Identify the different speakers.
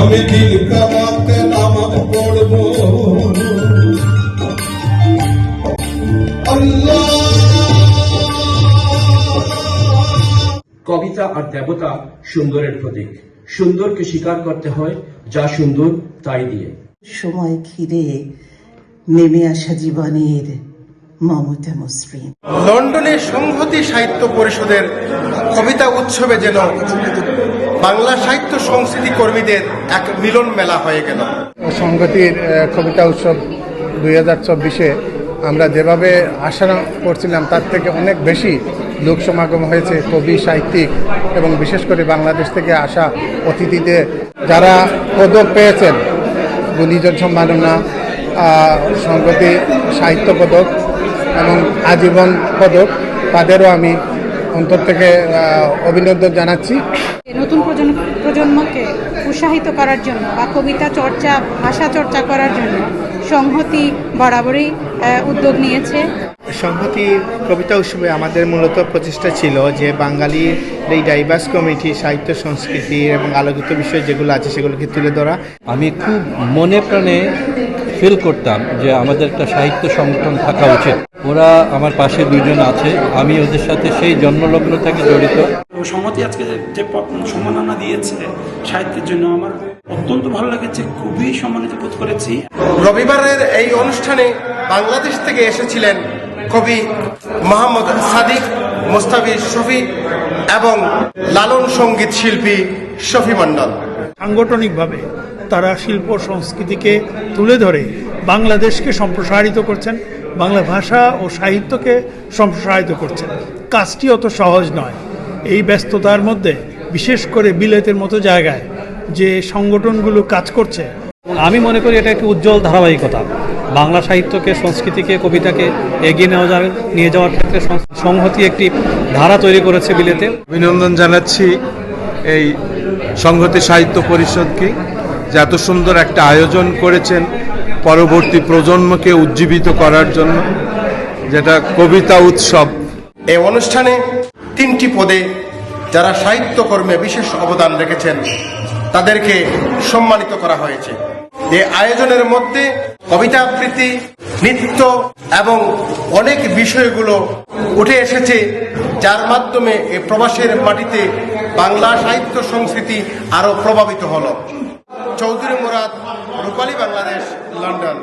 Speaker 1: আমি দিন কামাতে নামাজ পড়বো আল্লাহ।
Speaker 2: কবিতা আর দেবতা সুন্দরের প্রতীক। সুন্দরকে স্বীকার করতে হয় যা সুন্দর তাই দিয়ে।
Speaker 3: সময় ঘিরে নেমে আসা জীবনের মমতা মসৃণ।
Speaker 4: লন্ডনের সংহতি সাহিত্য পরিষদের কবিতা উৎসবে যেন বাংলা সাহিত্য সংস্কৃতি কর্মীদের এক মিলন মেলা হয়ে গেল।
Speaker 5: সংহতির কবিতা উৎসব 2024-এ আমরা যেভাবে আশা করছিলাম তার থেকে অনেক বেশি লোক সমাগম হয়েছে। কবি, সাহিত্যিক এবং বিশেষ করে বাংলাদেশ থেকে আসা অতিথিদের যারা পদক পেয়েছেন, গুণীজন সম্মাননা, সংহতি সাহিত্য পদক এবং আজীবন পদক, তাদেরও আমি অন্তর থেকে অভিনন্দন জানাচ্ছি।
Speaker 6: নতুন প্রজন্মকে উৎসাহিত করার জন্য বা কবিতা চর্চা, ভাষা চর্চা করার জন্য সংহতি বরাবরই উদ্যোগ নিয়েছে।
Speaker 7: সংহতি কবিতা উৎসবে আমাদের মূলত প্রচেষ্টা ছিল যে বাঙালির এই ডাইভার্স কমিউনিটি, সাহিত্য, সংস্কৃতি এবং আলোকিত বিষয় যেগুলো আছে সেগুলোকে তুলে ধরা।
Speaker 8: আমি খুব মনে প্রাণে ফিল করতাম যে আমাদের একটা সাহিত্য সংগঠন থাকা উচিত। ওরা আমার পাশে দুইজন আছে, আমি ওদের সাথে সেই জন্মলগ্ন থেকে জড়িত।
Speaker 9: সংহতি আজকে যে সম্মাননা দিয়েছে সাহিত্যের জন্য আমার অত্যন্ত ভালো লেগেছে, খুবই সম্মানিত বোধ করেছি।
Speaker 4: রবিবারের এই অনুষ্ঠানে বাংলাদেশ থেকে এসেছিলেন কবি মোহাম্মদ সাদিক, মোস্তাফিজ শফি এবং লালন সঙ্গীত শিল্পী শফি মণ্ডল।
Speaker 10: সাংগঠনিকভাবে তারা শিল্প সংস্কৃতিকে তুলে ধরে বাংলাদেশকে সম্প্রসারিত করছেন, বাংলা ভাষা ও সাহিত্যকে সম্প্রসারিত করছেন। কাজটি অত সহজ নয়। এই ব্যস্ততার মধ্যে বিশেষ করে বিলেতের মতো জায়গায় যে সংগঠনগুলো কাজ করছে,
Speaker 8: আমি মনে করি এটা একটি উজ্জ্বল ধারাবাহিকতা। বাংলা সাহিত্যকে, সংস্কৃতিকে, কবিতাকে এগিয়ে নিয়ে যাওয়ার ক্ষেত্রে সংহতি একটি ধারা তৈরি করেছে বিলেতে।
Speaker 11: অভিনন্দন জানাচ্ছি এই সংহতি সাহিত্য পরিষদকে, যে এত সুন্দর একটা আয়োজন করেছেন পরবর্তী প্রজন্মকে উজ্জীবিত করার জন্য, যেটা কবিতা উৎসব।
Speaker 4: এই অনুষ্ঠানে 3টি পদে যারা সাহিত্যকর্মে বিশেষ অবদান রেখেছেন তাদেরকে সম্মানিত করা হয়েছে। এই আয়োজনের মধ্যে কবিতা আবৃত্তি, নৃত্য এবং অনেক বিষয়গুলো উঠে এসেছে, যার মাধ্যমে এই প্রবাসের মাটিতে বাংলা সাহিত্য সংস্কৃতি আরো প্রভাবিত হলো। চৌধুরী মুরাদ, রূপালী বাংলাদেশ, লন্ডন।